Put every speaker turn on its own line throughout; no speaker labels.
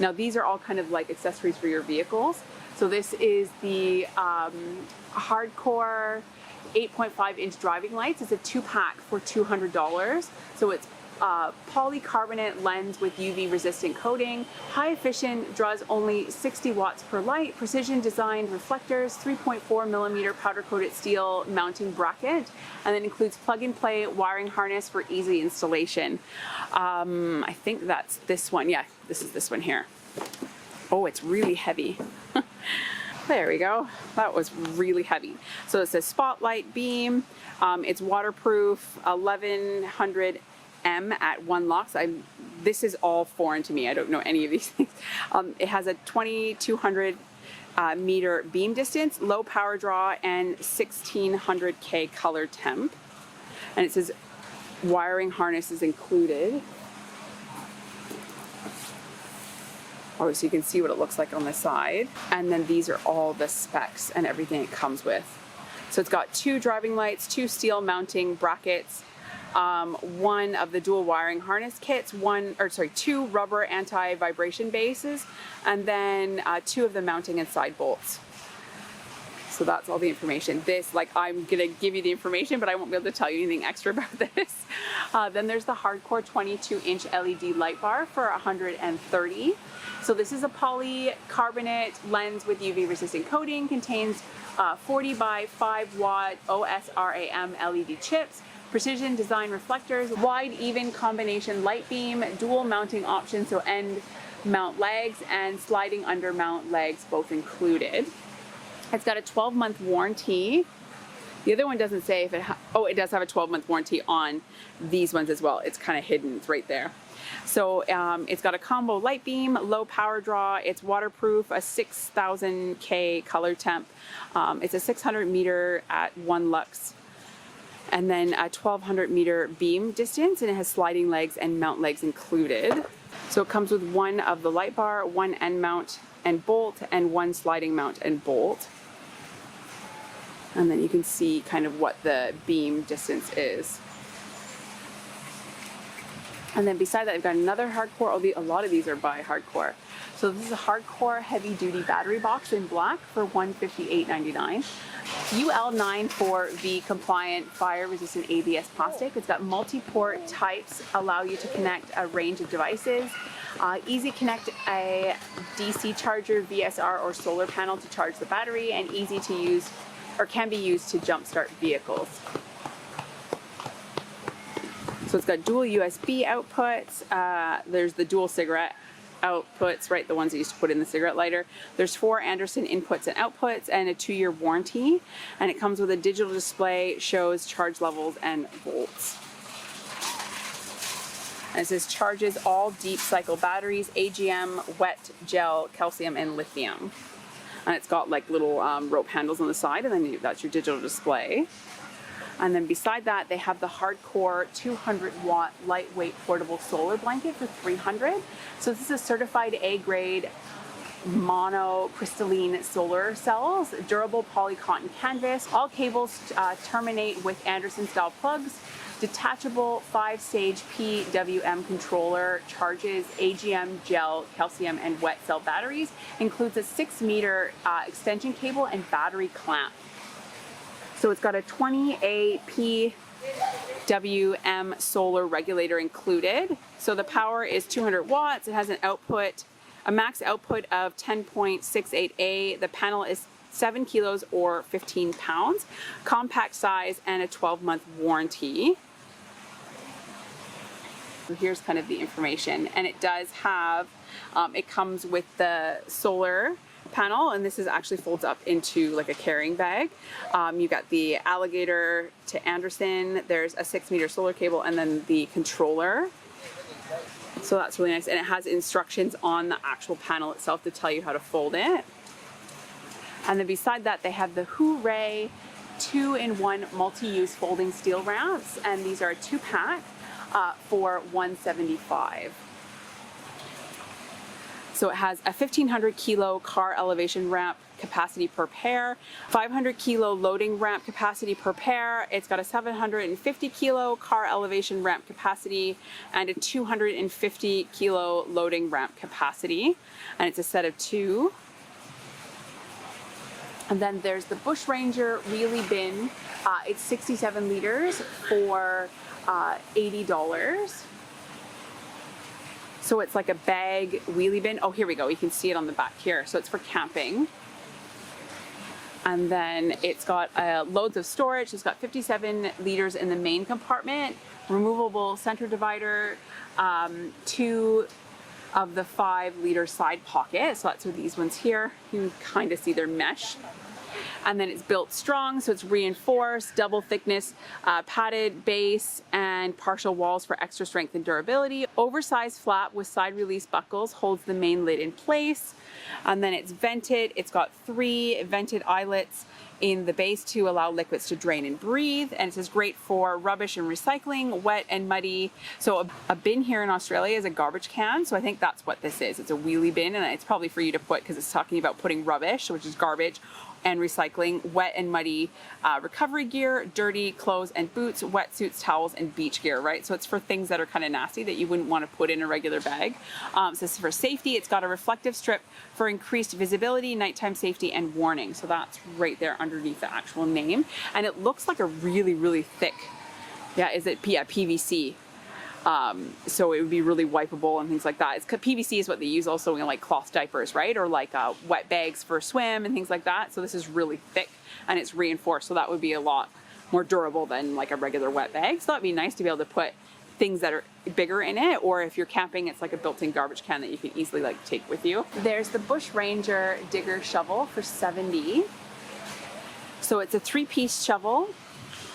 Now these are all kind of like accessories for your vehicles. So this is the hardcore 8.5-inch driving lights. It's a 2-pack for $200. So it's polycarbonate lens with UV resistant coating, high efficient, draws only 60 watts per light, precision designed reflectors, 3.4 millimeter powder coated steel mounting bracket, and then includes plug and play wiring harness for easy installation. I think that's this one. Yeah, this is this one here. Oh, it's really heavy. There we go. That was really heavy. So it's a spotlight beam. It's waterproof, 1100 M at 1 lux. This is all foreign to me. I don't know any of these things. It has a 2200 meter beam distance, low power draw, and 1600K color temp. And it says wiring harness is included. Oh, so you can see what it looks like on the side. And then these are all the specs and everything it comes with. So it's got 2 driving lights, 2 steel mounting brackets, 1 of the dual wiring harness kits, 2 rubber anti-vibration bases, and then 2 of the mounting and side bolts. So that's all the information. This, like, I'm gonna give you the information, but I won't be able to tell you anything extra about this. Then there's the hardcore 22-inch LED light bar for $130. So this is a polycarbonate lens with UV resistant coating, contains 40 by 5 watt OSRAM LED chips, precision design reflectors, wide even combination light beam, dual mounting options, so end mount legs and sliding under mount legs both included. It's got a 12-month warranty. The other one doesn't say if it it does have a 12-month warranty on these ones as well. It's kind of hidden, it's right there. So it's got a combo light beam, low power draw, it's waterproof, a 6000K color temp. It's a 600 meter at 1 lux. And then a 1200 meter beam distance, and it has sliding legs and mount legs included. So it comes with 1 of the light bar, 1 end mount and bolt, and 1 sliding mount and bolt. And then you can see kind of what the beam distance is. And then beside that, they've got another hardcore. A lot of these are by hardcore. So this is a hardcore heavy duty battery box in black for $158.99. UL94V compliant fire resistant ABS plastic. It's got multi-port types, allow you to connect a range of devices. Easy connect a DC charger, VSR, or solar panel to charge the battery, and easy to use, or can be used to jumpstart vehicles. So it's got dual USB outputs. There's the dual cigarette outputs, right? The ones that used to put in the cigarette lighter. There's 4 Anderson inputs and outputs and a 2-year warranty. And it comes with a digital display, shows charge levels and volts. And it says charges all deep cycle batteries, AGM, wet, gel, calcium, and lithium. And it's got like little rope handles on the side, and then that's your digital display. And then beside that, they have the hardcore 200-watt lightweight portable solar blanket for $300. So this is a certified A-grade monocrystalline solar cells, durable poly cotton canvas. All cables terminate with Anderson-style plugs. Detachable 5-stage PWM controller, charges AGM, gel, calcium, and wet cell batteries. Includes a 6-meter extension cable and battery clamp. So it's got a 20A PWM solar regulator included. So the power is 200 watts. It has an output, a max output of 10.68A. The panel is 7 kilos or 15 pounds. Compact size and a 12-month warranty. So here's kind of the information. And it does have, it comes with the solar panel, and this is actually folds up into like a carrying bag. You got the alligator to Anderson, there's a 6-meter solar cable, and then the controller. So that's really nice, and it has instructions on the actual panel itself to tell you how to fold it. And then beside that, they have the Hooray 2-in-1 multi-use folding steel ramps, and these are a 2-pack for $175. So it has a 1,500 kilo car elevation ramp capacity per pair, 500 kilo loading ramp capacity per pair. It's got a 750 kilo car elevation ramp capacity and a 250 kilo loading ramp capacity. And it's a set of 2. And then there's the Bush Ranger wheelie bin. It's 67 liters for $80. So it's like a bag wheelie bin. Oh, here we go. You can see it on the back here. So it's for camping. And then it's got loads of storage. It's got 57 liters in the main compartment, removable center divider, 2 of the 5-liter side pockets. So that's what these ones here. You can kind of see their mesh. And then it's built strong, so it's reinforced, double thickness, padded base, and partial walls for extra strength and durability. Oversized flap with side release buckles holds the main lid in place. And then it's vented. It's got 3 vented eyelets in the base to allow liquids to drain and breathe. And it says great for rubbish and recycling, wet and muddy. So a bin here in Australia is a garbage can. So I think that's what this is. It's a wheelie bin, and it's probably for you to put, because it's talking about putting rubbish, which is garbage, and recycling, wet and muddy recovery gear, dirty clothes and boots, wetsuits, towels, and beach gear, right? So it's for things that are kind of nasty that you wouldn't want to put in a regular bag. So this is for safety. It's got a reflective strip for increased visibility, nighttime safety, and warning. So that's right there underneath the actual name. And it looks like a really, really thick, PVC. So it would be really wipeable and things like that. PVC is what they use also in like cloth diapers, right? Or like wet bags for a swim and things like that. So this is really thick and it's reinforced. So that would be a lot more durable than like a regular wet bag. So that'd be nice to be able to put things that are bigger in it. Or if you're camping, it's like a built-in garbage can that you can easily like take with you. There's the Bush Ranger digger shovel for $70. So it's a 3-piece shovel.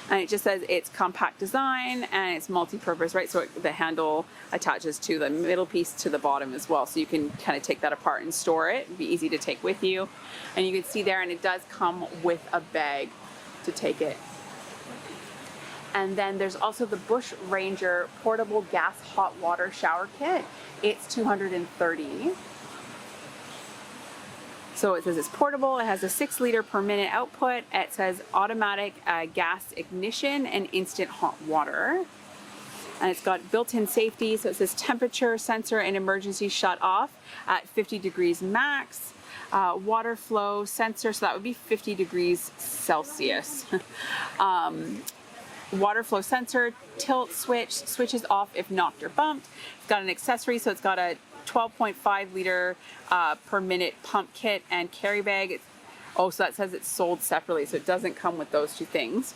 And it just says it's compact design and it's multi-purpose, right? So the handle attaches to the middle piece to the bottom as well. So you can kind of take that apart and store it. It'd be easy to take with you. And you can see there, and it does come with a bag to take it. And then there's also the Bush Ranger portable gas hot water shower kit. It's $230. So it says it's portable. It has a 6 liter per minute output. It says automatic gas ignition and instant hot water. And it's got built-in safety. So it says temperature sensor and emergency shut off at 50 degrees max. Water flow sensor, so that would be 50 degrees Celsius. Water flow sensor, tilt switch, switches off if knocked or bumped. It's got an accessory, so it's got a 12.5 liter per minute pump kit and carry bag. So that says it's sold separately, so it doesn't come with those 2 things.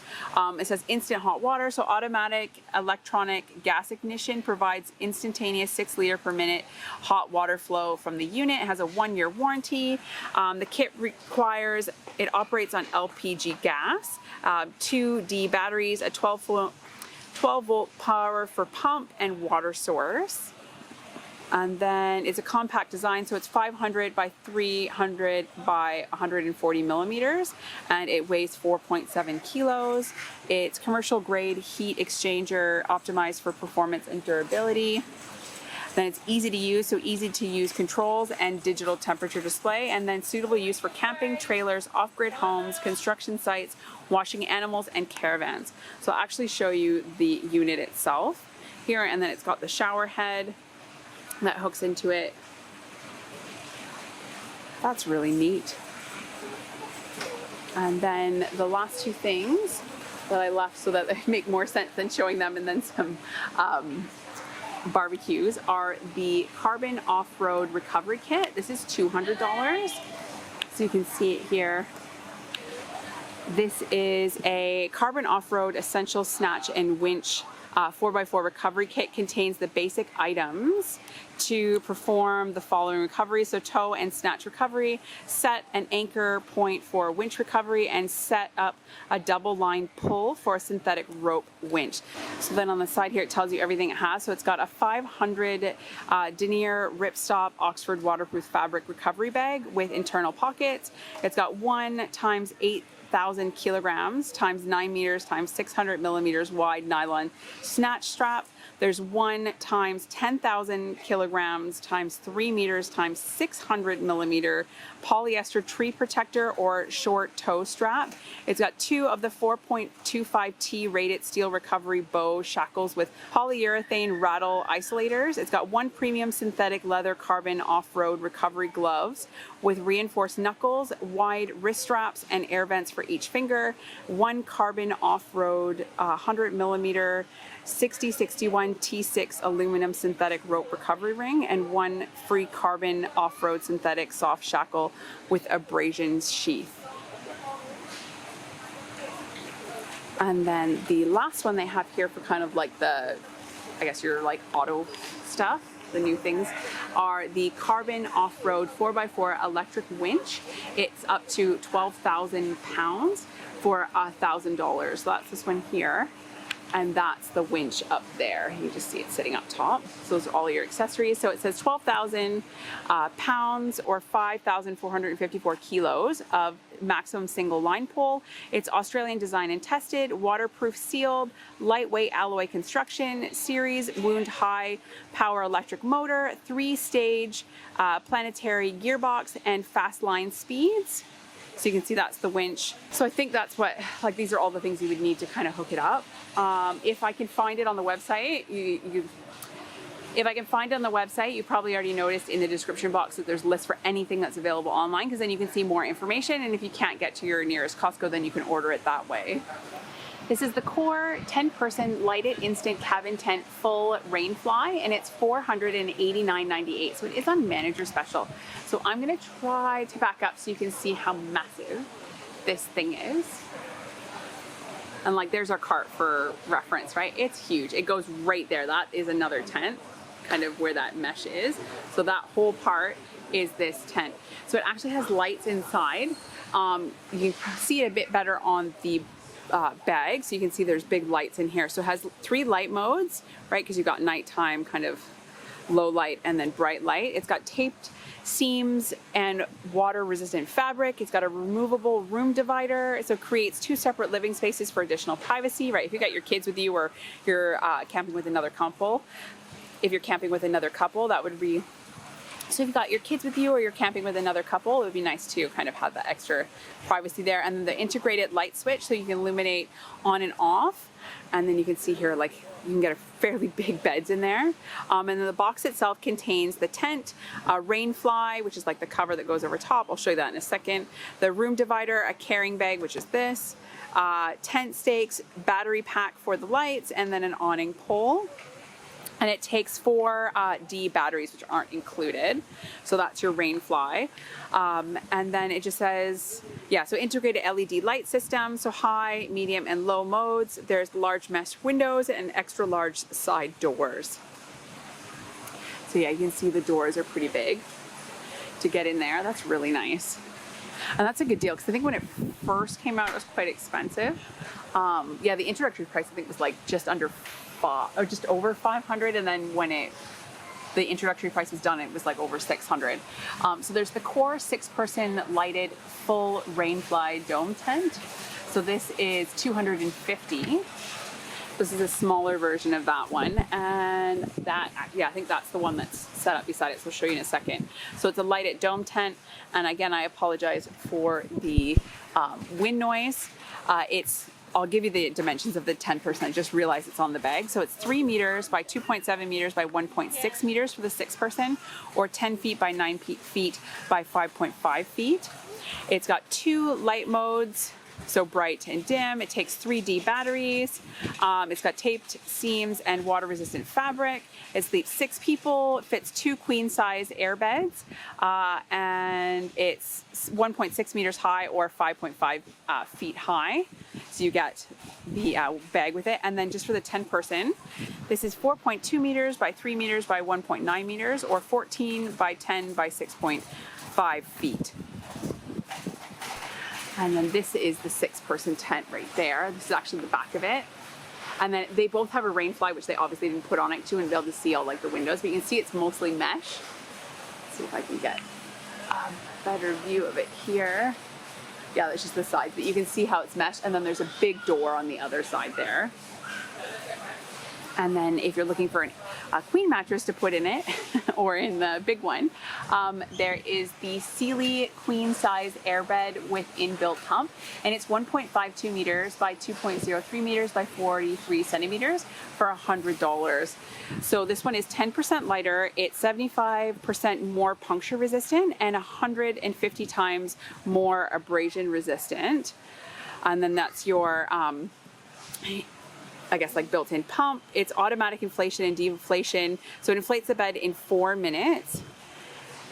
It says instant hot water, so automatic electronic gas ignition provides instantaneous 6 liter per minute hot water flow from the unit. It has a 1-year warranty. The kit it operates on LPG gas, 2D batteries, a 12 volt power for pump and water source. And then it's a compact design, so it's 500 by 300 by 140 millimeters, and it weighs 4.7 kilos. It's commercial grade heat exchanger, optimized for performance and durability. Then it's easy to use, so easy to use controls and digital temperature display, and then suitable use for camping, trailers, off-grid homes, construction sites, washing animals, and caravans. So I'll actually show you the unit itself here, and then it's got the shower head that hooks into it. That's really neat. And then the last 2 things that I left so that they make more sense than showing them, and then some barbecues, are the carbon off-road recovery kit. This is $200. So you can see it here. This is a carbon off-road essential snatch and winch 4x4 recovery kit. Contains the basic items to perform the following recovery. So tow and snatch recovery, set an anchor point for winch recovery, and set up a double line pull for a synthetic rope winch. So then on the side here, it tells you everything it has. So it's got a 500 denier ripstop Oxford waterproof fabric recovery bag with internal pockets. It's got 1 x 8,000 kilograms times 9 meters times 600 millimeters wide nylon snatch strap, There's 1 times 10,000 kilograms times 3 meters times 600 millimeter polyester tree protector or short toe strap. It's got 2 of the 4.25T rated steel recovery bow shackles with polyurethane rattle isolators. It's got 1 premium synthetic leather carbon off-road recovery gloves with reinforced knuckles, wide wrist straps, and air vents for each finger. 1 carbon off-road 100 millimeter 6061 T6 aluminum synthetic rope recovery ring, and 1 free carbon off-road synthetic soft shackle with abrasion sheath. And then the last one they have here for kind of like the, I guess your like auto stuff, the new things, are the carbon off-road 4x4 electric winch. It's up to 12,000 pounds for $1,000. So that's this one here. And that's the winch up there. You just see it sitting up top. So those are all your accessories. So it says 12,000 pounds or 5,454 kilos of maximum single line pull. It's Australian design and tested, waterproof sealed, lightweight alloy construction, series wound high power electric motor, 3-stage planetary gearbox, and fast line speeds. So you can see that's the winch. So I think that's what, like, these are all the things you would need to kind of hook it up. If I can find it on the website, if I can find it on the website, you probably already noticed in the description box that there's lists for anything that's available online, because then you can see more information. And if you can't get to your nearest Costco, then you can order it that way. This is the Core 10-person lighted instant cabin tent full Rainfly, and it's $489.98. So it is on manager special. So I'm gonna try to back up so you can see how massive this thing is. And like, there's our cart for reference, right? It's huge. It goes right there. That is another tent, kind of where that mesh is. So that whole part is this tent. So it actually has lights inside. You can see it a bit better on the bag, so you can see there's big lights in here. So it has 3 light modes, right? Because you've got nighttime, kind of low light, and then bright light. It's got taped seams and water resistant fabric. It's got a removable room divider, so it creates 2 separate living spaces for additional privacy, right? If you got your kids with you, or you're camping with another couple, if you're camping with another couple, that would be, so if you've got your kids with you or you're camping with another couple, it would be nice to kind of have that extra privacy there. And then the integrated light switch, so you can illuminate on and off. And then you can see here, like, you can get a fairly big beds in there. And then the box itself contains the tent, Rainfly, which is like the cover that goes over top. I'll show you that in a second. The room divider, a carrying bag, which is this, tent stakes, battery pack for the lights, and then an awning pole. And it takes 4 D batteries, which aren't included. So that's your Rainfly. And then it just says, yeah, so integrated LED light system. So high, medium, and low modes. There's large mesh windows and extra large side doors. So yeah, you can see the doors are pretty big to get in there. That's really nice. And that's a good deal, because I think when it first came out, it was quite expensive. Yeah, the introductory price, I think, was like just under or just over 500, and then when the introductory price was done, it was like over 600. So there's the Core 6-person lighted full Rainfly dome tent. So this is $250. This is a smaller version of that one, and that, yeah, I think that's the one that's set up beside it, so I'll show you in a second. So it's a lighted dome tent, and again, I apologize for the wind noise. I'll give you the dimensions of the 10%. Just realize it's on the bag. So it's 3 meters by 2.7 meters by 1.6 meters for the 6-person, or 10 feet by 9 feet by 5.5 feet. It's got 2 light modes, so bright and dim. It takes 3 D batteries. It's got taped seams and water resistant fabric. It sleeps 6 people. It fits 2 queen size airbeds, and it's 1.6 meters high or 5.5 feet high. So you get the bag with it. And then just for the 10-person, this is 4.2 meters by 3 meters by 1.9 meters, or 14 by 10 by 6.5 feet. And then this is the 6-person tent right there. This is actually the back of it. And then they both have a Rainfly, which they obviously didn't put on it too, and be able to see all like the windows. But you can see it's mostly mesh. Let's see if I can get a better view of it here. Yeah, that's just the sides, but you can see how it's meshed. And then there's a big door on the other side there. And then if you're looking for a queen mattress to put in it, or in the big one, there is the Sealy queen size airbed with inbuilt pump, and it's 1.52 meters by 2.03 meters by 43 centimeters for $100. So this one is 10% lighter, it's 75% more puncture resistant, and 150 times more abrasion resistant. And then that's your I guess like built-in pump. It's automatic inflation and deflation. So it inflates the bed in 4 minutes.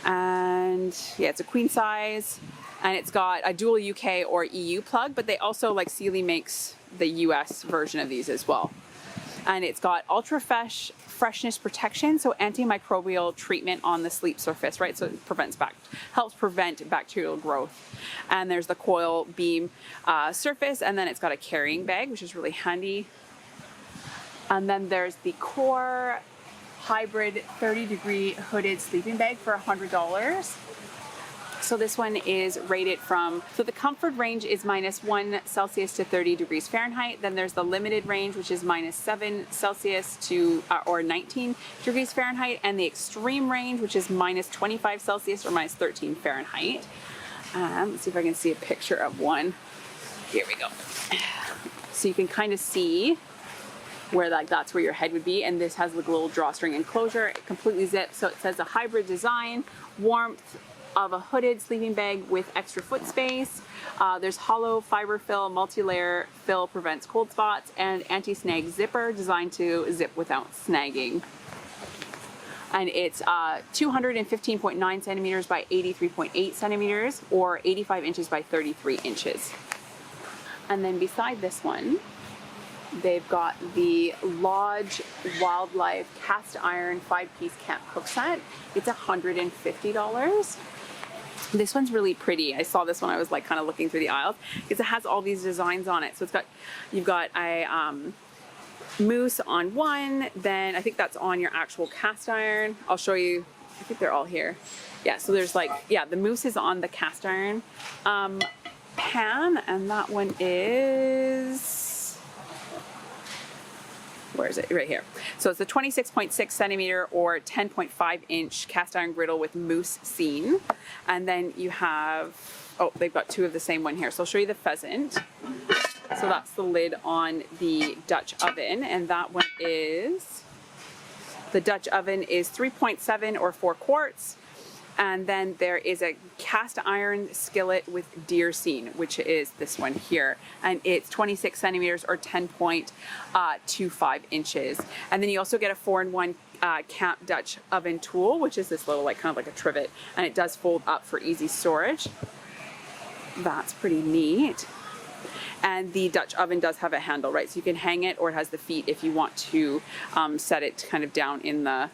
And yeah, it's a queen size, and it's got a dual UK or EU plug, but they also, like, Sealy makes the US version of these as well. And it's got ultra freshness protection, so antimicrobial treatment on the sleep surface, right? So it helps prevent bacterial growth. And there's the coil beam surface, and then it's got a carrying bag, which is really handy. And then there's the Core Hybrid 30-degree hooded sleeping bag for $100. So this one is rated from, so the comfort range is -1 Celsius to 30 degrees Fahrenheit. Then there's the limited range, which is -7 Celsius to, or 19 degrees Fahrenheit. And the extreme range, which is -25 Celsius or -13 Fahrenheit. Let's see if I can see a picture of one. Here we go. So you can kind of see where that's where your head would be, and this has like a little drawstring enclosure. It completely zips, so it says a hybrid design, warmth of a hooded sleeping bag with extra foot space. There's hollow fiber fill, multi-layer fill, prevents cold spots, and anti-snag zipper designed to zip without snagging. And it's 215.9 centimeters by 83.8 centimeters, or 85 inches by 33 inches. And then beside this one, they've got the Lodge Wildlife cast iron 5-piece camp cook set. It's $150. This one's really pretty. I saw this when I was like kind of looking through the aisles, because it has all these designs on it. So it's got, you've got a moose on one, then I think that's on your actual cast iron. I'll show you, I think they're all here. Yeah, so there's like, yeah, the moose is on the cast iron pan, and that one is, where is it? Right here. So it's a 26.6 centimeter or 10.5 inch cast iron griddle with moose scene. And then you have, oh, they've got two of the same one here. So I'll show you the pheasant. So that's the lid on the Dutch oven. And that one is, the Dutch oven is 3.7 or 4 quarts. And then there is a cast iron skillet with deer scene, which is this one here. And it's 26 centimeters or 10.25 inches. And then you also get a 4-in-1 camp Dutch oven tool, which is this little, like, kind of like a trivet. And it does fold up for easy storage. That's pretty neat. And the Dutch oven does have a handle, right? So you can hang it, or it has the feet if you want to set it kind of down in the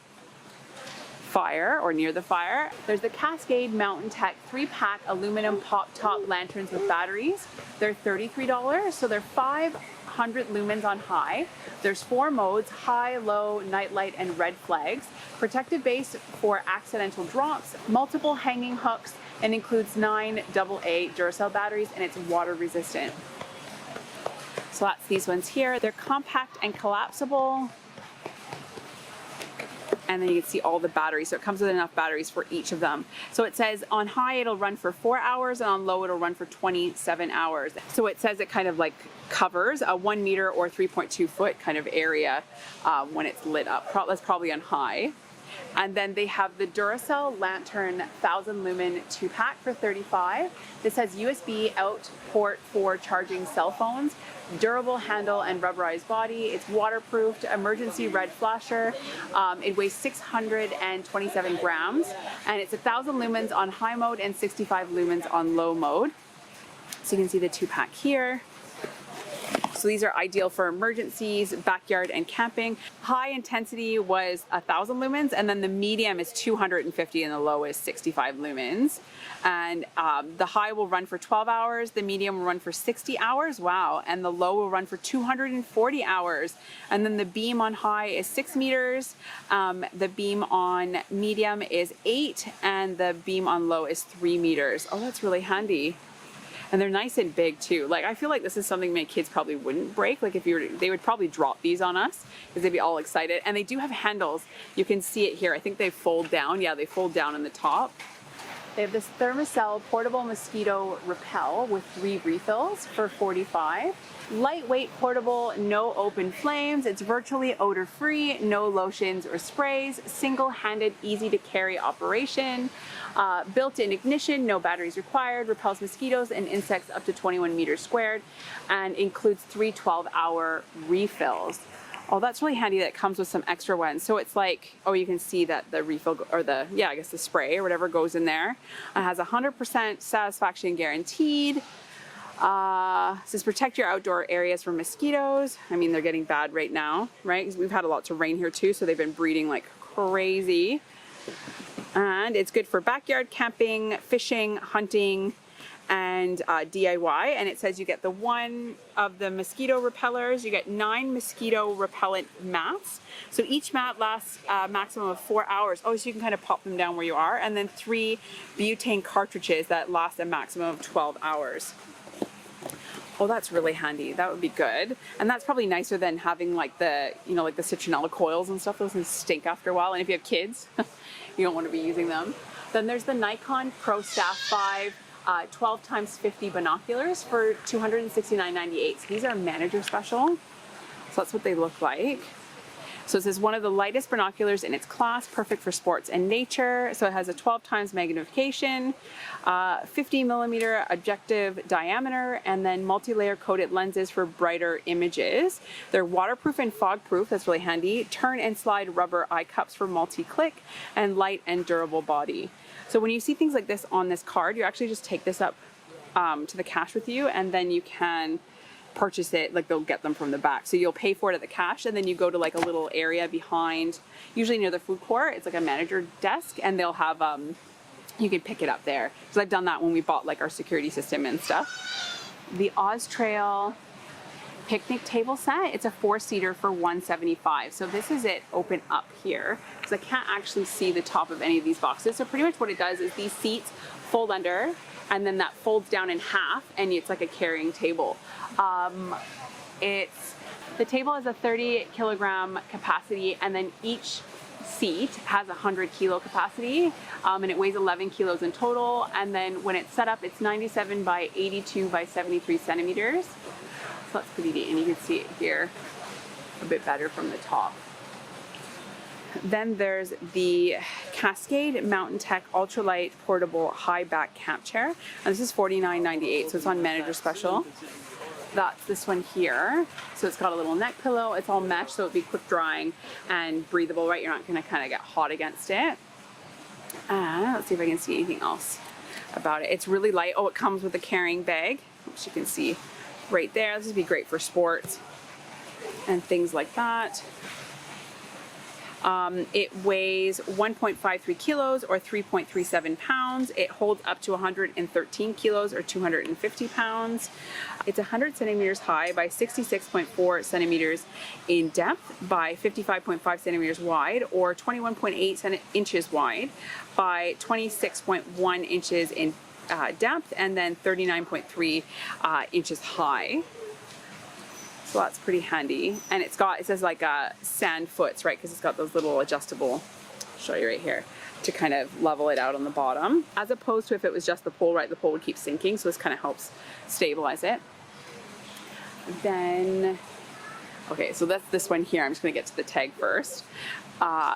fire or near the fire. There's the Cascade Mountain Tech 3-pack aluminum pop-top lanterns with batteries. They're $33, so they're 500 lumens on high. There's 4 modes: high, low, nightlight, and red flags. Protective base for accidental drops, multiple hanging hooks, and includes 9 AA Duracell batteries, and it's water resistant. So that's these ones here. They're compact and collapsible. And then you can see all the batteries. So it comes with enough batteries for each of them. So it says on high it'll run for 4 hours, and on low it'll run for 27 hours. So it says it kind of like covers a 1 meter or 3.2 foot kind of area when it's lit up. That's probably on high. And then they have the Duracell Lantern 1000 lumen 2-pack for $35. This has USB out port for charging cell phones, durable handle and rubberized body. It's waterproofed, emergency red flasher. It weighs 627 grams, and it's 1000 lumens on high mode and 65 lumens on low mode. So you can see the 2-pack here. So these are ideal for emergencies, backyard, and camping. High intensity was 1000 lumens, and then the medium is 250, and the low is 65 lumens. And the high will run for 12 hours, the medium will run for 60 hours, wow, and the low will run for 240 hours. And then the beam on high is 6 meters, the beam on medium is 8, and the beam on low is 3 meters. Oh, that's really handy. And they're nice and big too. Like, I feel like this is something my kids probably wouldn't break. Like, if you were, they would probably drop these on us because they'd be all excited. And they do have handles. You can see it here. I think they fold down. Yeah, they fold down in the top. They have this Thermacell portable mosquito repel with 3 refills for $45. Lightweight, portable, no open flames. It's virtually odor-free, no lotions or sprays. Single-handed, easy-to-carry operation. Built-in ignition, no batteries required. Repels mosquitoes and insects up to 21 meters squared, and includes 3 12-hour refills. Oh, that's really handy that it comes with some extra ones. So it's like, oh, you can see that the refill, or the, yeah, I guess the spray or whatever goes in there. It has 100% satisfaction guaranteed. Says protect your outdoor areas from mosquitoes. I mean, they're getting bad right now, right? Because we've had lots of rain here too, so they've been breeding like crazy. And it's good for backyard camping, fishing, hunting, and DIY. And it says you get the 1 of the mosquito repellers. You get 9 mosquito repellent mats. So each mat lasts a maximum of 4 hours. Oh, so you can kind of pop them down where you are. And then 3 butane cartridges that last a maximum of 12 hours. Oh, that's really handy. That would be good. And that's probably nicer than having like the, you know, like the citronella coils and stuff. Those things stink after a while. And if you have kids, you don't want to be using them. Then there's the Nikon Pro Staff 5 12x50 binoculars for $269.98. So these are manager special. So that's what they look like. So it says one of the lightest binoculars in its class, perfect for sports and nature. So it has a 12 times magnification, 50 millimeter objective diameter, and then multi-layer coated lenses for brighter images. They're waterproof and fog proof, that's really handy. Turn and slide rubber eye cups for multi-click, and light and durable body. So when you see things like this on this card, you actually just take this up to the cash with you, and then you can purchase it, like they'll get them from the back. So you'll pay for it at the cash, and then you go to like a little area behind, usually near the food court. It's like a manager desk, and they'll have, you can pick it up there. Because I've done that when we bought like our security system and stuff. The Oz Trail picnic table set, it's a 4-seater for $175. So this is it open up here, because I can't actually see the top of any of these boxes. So pretty much what it does is these seats fold under, and then that folds down in half, and it's like a carrying table. The table has a 30 kilogram capacity, and then each seat has 100 kilo capacity, and it weighs 11 kilos in total. And then when it's set up, it's 97 by 82 by 73 centimeters. So that's pretty neat, and you can see it here a bit better from the top. Then there's the Cascade Mountain Tech Ultralight Portable High Back Camp Chair. And this is $49.98, so it's on manager special. That's this one here. So it's got a little neck pillow. It's all mesh, so it'll be quick drying and breathable, right? You're not gonna kind of get hot against it. Let's see if I can see anything else about it. It's really light. Oh, it comes with a carrying bag, which you can see right there. This would be great for sports and things like that. It weighs 1.53 kilos or 3.37 pounds. It holds up to 113 kilos or 250 pounds. It's 100 centimeters high by 66.4 centimeters in depth by 55.5 centimeters wide, or 21.8 inches wide by 26.1 inches in depth, and then 39.3 inches high. So that's pretty handy. And it says like sand foots, right? Because it's got those little adjustable, I'll show you right here, to kind of level it out on the bottom. As opposed to if it was just the pole, right? The pole would keep sinking, so this kind of helps stabilize it. Then, okay, so that's this one here. I'm just gonna get to the tag first.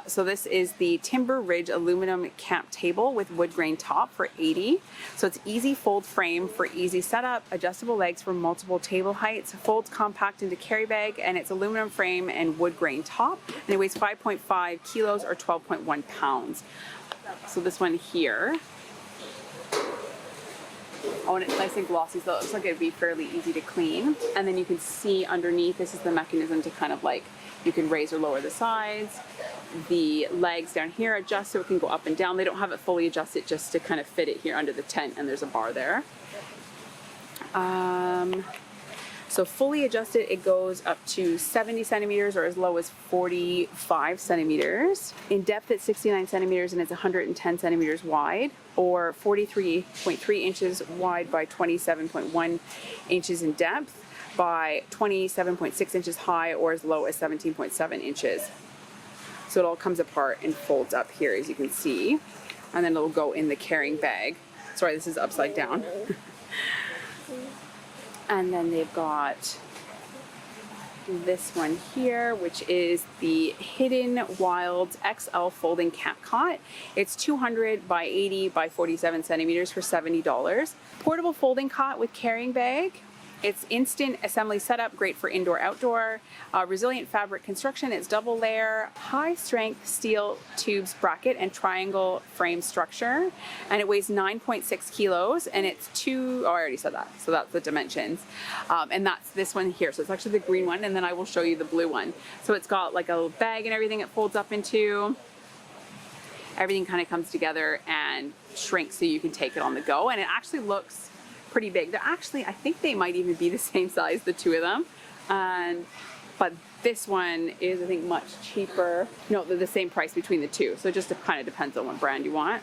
So this is the Timber Ridge aluminum camp table with wood grain top for $80. So it's easy fold frame for easy setup, adjustable legs for multiple table heights, folds compact into carry bag, and it's aluminum frame and wood grain top, and it weighs 5.5 kilos or 12.1 pounds. So this one here, oh, and it's nice and glossy, so it looks like it'd be fairly easy to clean. And then you can see underneath, this is the mechanism to kind of like, you can raise or lower the sides. The legs down here adjust so it can go up and down. They don't have it fully adjusted just to kind of fit it here under the tent, and there's a bar there. So fully adjusted, it goes up to 70 centimeters or as low as 45 centimeters. In depth, it's 69 centimeters and it's 110 centimeters wide, or 43.3 inches wide by 27.1 inches in depth by 27.6 inches high, or as low as 17.7 inches. So it all comes apart and folds up here, as you can see, and then it'll go in the carrying bag. Sorry, this is upside down. And then they've got this one here, which is the Hidden Wild XL Folding Cat Cot. It's 200 by 80 by 47 centimeters for $70. Portable folding cot with carrying bag. It's instant assembly setup, great for indoor, outdoor. Resilient fabric construction, it's double layer, high strength steel tubes bracket and triangle frame structure. And it weighs 9.6 kilos and it's oh, I already said that. So that's the dimensions. And that's this one here. So it's actually the green one, and then I will show you the blue one. So it's got like a little bag and everything it folds up into. Everything kind of comes together and shrinks so you can take it on the go. And it actually looks pretty big. They're actually, I think they might even be the same size, the two of them. But this one is, I think, much cheaper. No, they're the same price between the two. So it just kind of depends on what brand you want.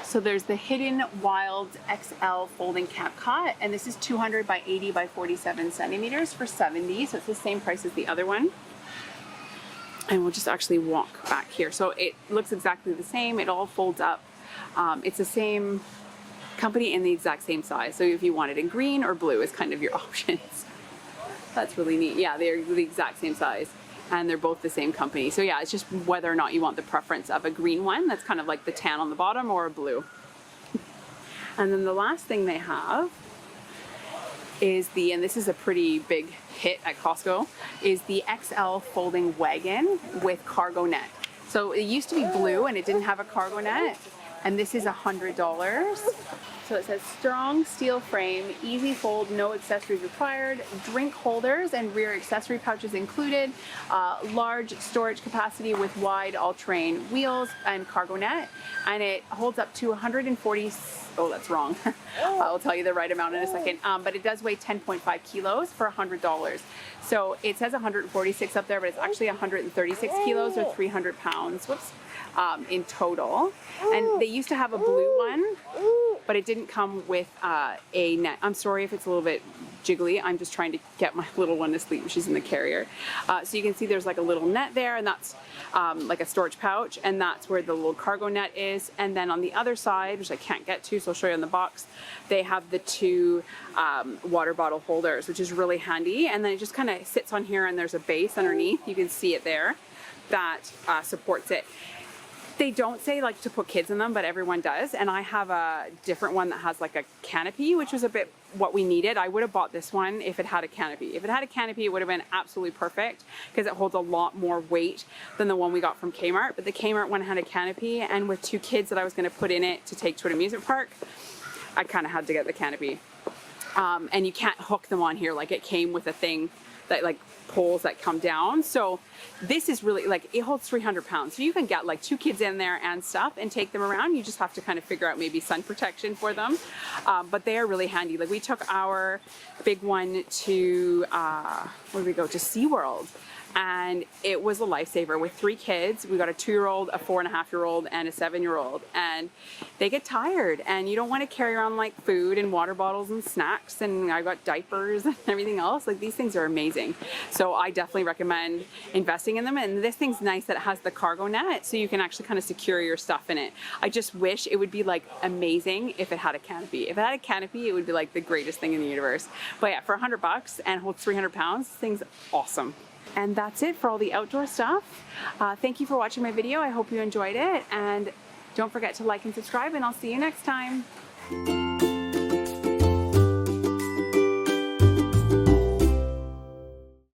So there's the Hidden Wild XL Folding Cat Cot, and this is 200 by 80 by 47 centimeters for $70. So it's the same price as the other one. And we'll just actually walk back here. So it looks exactly the same. It all folds up. It's the same company in the exact same size. So if you want it in green or blue is kind of your options. That's really neat. Yeah, they're the exact same size and they're both the same company. So yeah, it's just whether or not you want the preference of a green one that's kind of like the tan on the bottom, or a blue. And then the last thing they have is and this is a pretty big hit at Costco, is the XL Folding Wagon with cargo net. So it used to be blue and it didn't have a cargo net, and this is $100. So it says strong steel frame, easy fold, no accessories required, drink holders and rear accessory pouches included, large storage capacity with wide all-terrain wheels and cargo net, and it holds up to 140, oh that's wrong, I'll tell you the right amount in a second, but it does weigh 10.5 kilos for $100. So it says 146 up there, but it's actually 136 kilos or 300 pounds, whoops, in total. And they used to have a blue one, but it didn't come with a net. I'm sorry if it's a little bit jiggly. I'm just trying to get my little one to sleep. She's in the carrier. So you can see there's like a little net there, and that's like a storage pouch, and that's where the little cargo net is. And then on the other side, which I can't get to, so I'll show you on the box, they have the two water bottle holders, which is really handy. And then it just kind of sits on here, and there's a base underneath. You can see it there that supports it. They don't say like to put kids in them, but everyone does. And I have a different one that has like a canopy, which was a bit what we needed. I would have bought this one if it had a canopy. If it had a canopy, it would have been absolutely perfect because it holds a lot more weight than the one we got from Kmart. But the Kmart one had a canopy, and with two kids that I was going to put in it to take to an amusement park, I kind of had to get the canopy. And you can't hook them on here. Like it came with a thing that like poles that come down. So this is really like, it holds 300 pounds. So you can get like two kids in there and stuff and take them around. You just have to kind of figure out maybe sun protection for them. But they are really handy. Like we took our big one to, where did we go? To SeaWorld. And it was a lifesaver with 3 kids. We got a 2-year-old, a 4.5-year-old, and a 7-year-old. And they get tired, and you don't want to carry around like food and water bottles and snacks. And I got diapers and everything else. Like these things are amazing. So I definitely recommend investing in them. And this thing's nice that it has the cargo net, so you can actually kind of secure your stuff in it. I just wish it would be like amazing if it had a canopy. If it had a canopy, it would be like the greatest thing in the universe. But yeah, for $100 and holds 300 pounds, this thing's awesome. And that's it for all the outdoor stuff. Thank you for watching my video. I hope you enjoyed it. And don't forget to like and subscribe, and I'll see you next time.